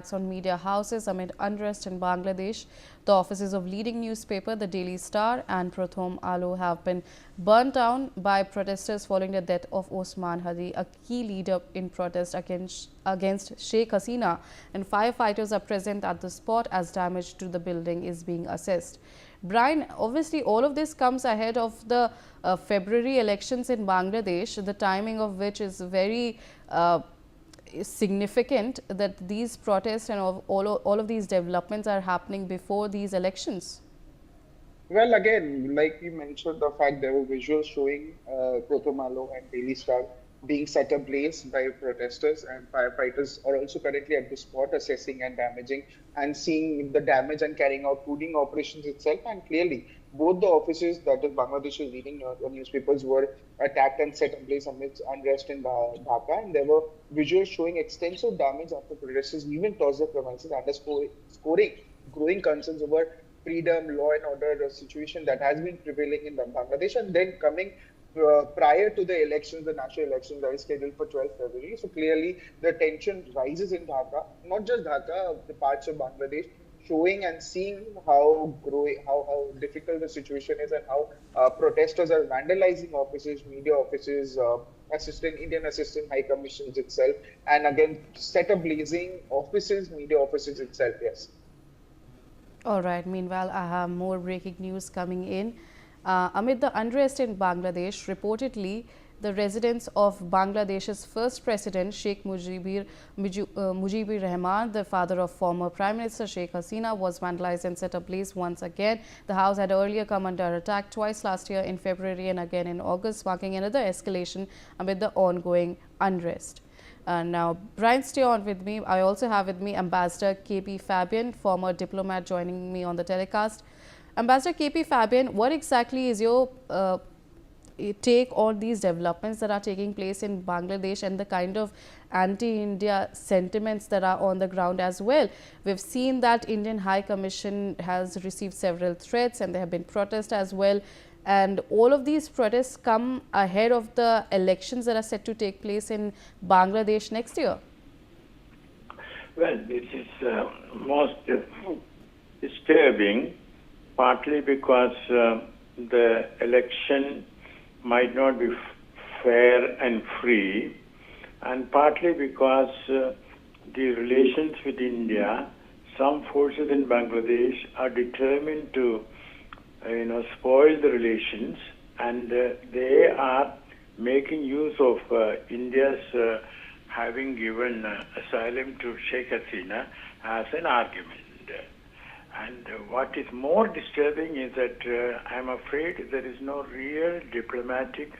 On media houses amid unrest in Bangladesh. The offices of leading newspaper The Daily Star and Prothom have been burnt down by protesters following the death of Osman Hadi, a key leader in protest against Sheikh Hasina, and firefighters are present at the spot as damage to the building is being assessed. Brian, obviously all of this comes ahead of the February elections in Bangladesh, the timing of which is very significant, that these protests and all of these developments are happening before these elections? Well, again, like you mentioned, the fact there were visuals showing Prothom and Daily Star being set ablaze by protesters, and firefighters are also currently at the spot assessing and damaging and seeing the damage and carrying out cooling operations itself. And clearly, both the offices, that is Bangladesh's leading newspapers, were attacked and set ablaze amidst unrest in Dhaka, and there were visuals showing extensive damage after protesters even tossed the premises, underscoring growing concerns over freedom, law and order situation that has been prevailing in Bangladesh, and then coming prior to the elections, the national elections that is scheduled for 12th February. So clearly the tension rises in Dhaka, not just Dhaka, the parts of Bangladesh, showing and seeing how difficult the situation is, and how protesters are vandalizing offices, media offices, Indian Assistant High Commissions itself, and again set ablazing offices, media offices itself. Yes. All right. Meanwhile, I have more breaking news coming in. Amid the unrest in Bangladesh, reportedly, the residence of Bangladesh's first president, Sheikh Mujibur Rahman, the father of former Prime Minister Sheikh Hasina, was vandalized and set ablaze once again. The house had earlier come under attack twice last year in February and again in August, marking another escalation amid the ongoing unrest. Now, Brian, stay on with me. I also have with me Ambassador KP Fabian, former diplomat, joining me on the telecast. Ambassador KP Fabian, what exactly is your take on these developments that are taking place in Bangladesh and the kind of anti-India sentiments that are on the ground as well? We've seen that Indian High Commission has received several threats and there have been protests as well. And all of these protests come ahead of the elections that are set to take place in Bangladesh next year. Well, this is most disturbing, partly because the election might not be fair and free, and partly because the relations with India, some forces in Bangladesh are determined to spoil the relations, and they are making use of India's having given asylum to Sheikh Hasina as an argument. And what is more disturbing is that I'm afraid there is no real diplomatic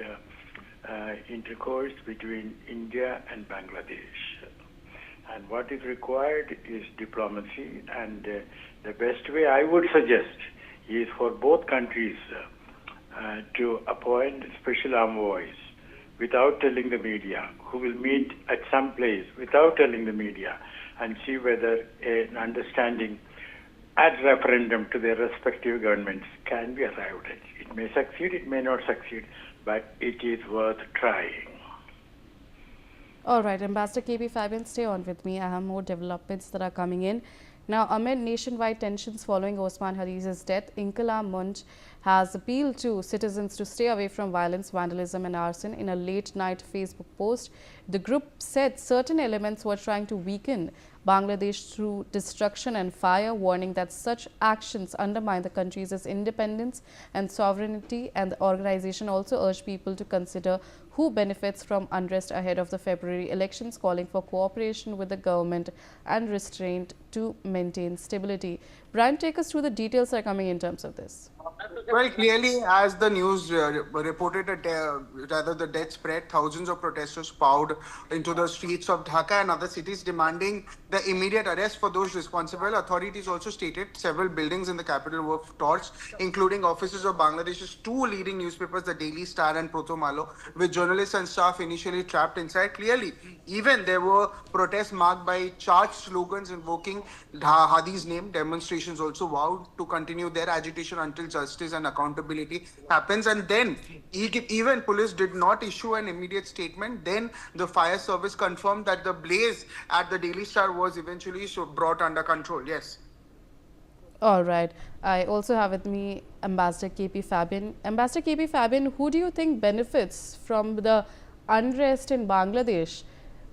intercourse between India and Bangladesh. And what is required is diplomacy, and the best way I would suggest is for both countries to appoint special envoys without telling the media, who will meet at some place without telling the media, and see whether an understanding at referendum to their respective governments can be arrived at. It may succeed, it may not succeed, but it is worth trying. All right, Ambassador KP Fabian, stay on with me. I have more developments that are coming in. Now, amid nationwide tensions following Osman Hadi's death, Inqilab Moncho has appealed to citizens to stay away from violence, vandalism and arson. In a late-night Facebook post, the group said certain elements were trying to weaken Bangladesh through destruction and fire, warning that such actions undermine the country's independence and sovereignty, and the organization also urged people to consider who benefits from unrest ahead of the February elections, calling for cooperation with the government and restraint to maintain stability. Brian, take us through the details that are coming in terms of this. Well, clearly, as the news reported, rather the death spread, thousands of protesters poured into the streets of Dhaka and other cities demanding the immediate arrest for those responsible. Authorities also stated several buildings in the capital were torched, including offices of Bangladesh's two leading newspapers, the Daily Star and Prothom, with journalists and staff initially trapped inside. Clearly, even there were protests marked by charged slogans invoking Hadi's name. Demonstrations also vowed to continue their agitation until justice justice and accountability happens. And then even police did not issue an immediate statement. Then the fire service confirmed that the blaze at the Daily Star was eventually brought under control. Yes. All right. I also have with me Ambassador KP Fabian. Ambassador KP Fabian, who do you think benefits from the unrest in Bangladesh?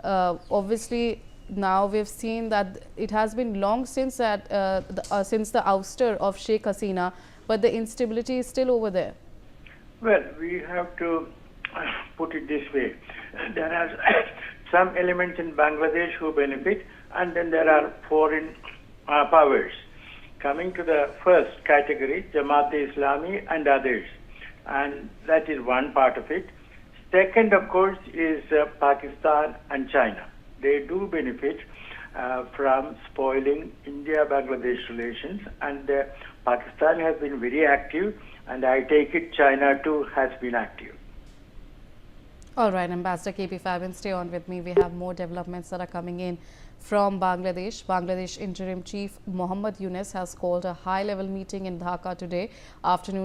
Obviously, now we've seen that it has been long since since the ouster of Sheikh Hasina, but the instability is still over there. Well, we have to put it this way. There are some elements in Bangladesh who benefit, and then there are foreign powers. Coming to the first category, Jamaat-e-Islami and others, and that is one part of it. Second, of course, is Pakistan and China. They do benefit from spoiling India-Bangladesh relations, and Pakistan has been very active, and I take it China too has been active. All right, Ambassador KP Fabian, stay on with me. We have more developments that are coming in from Bangladesh. Bangladesh Interim Chief Muhammad Yunus has called a high-level meeting in Dhaka today afternoon.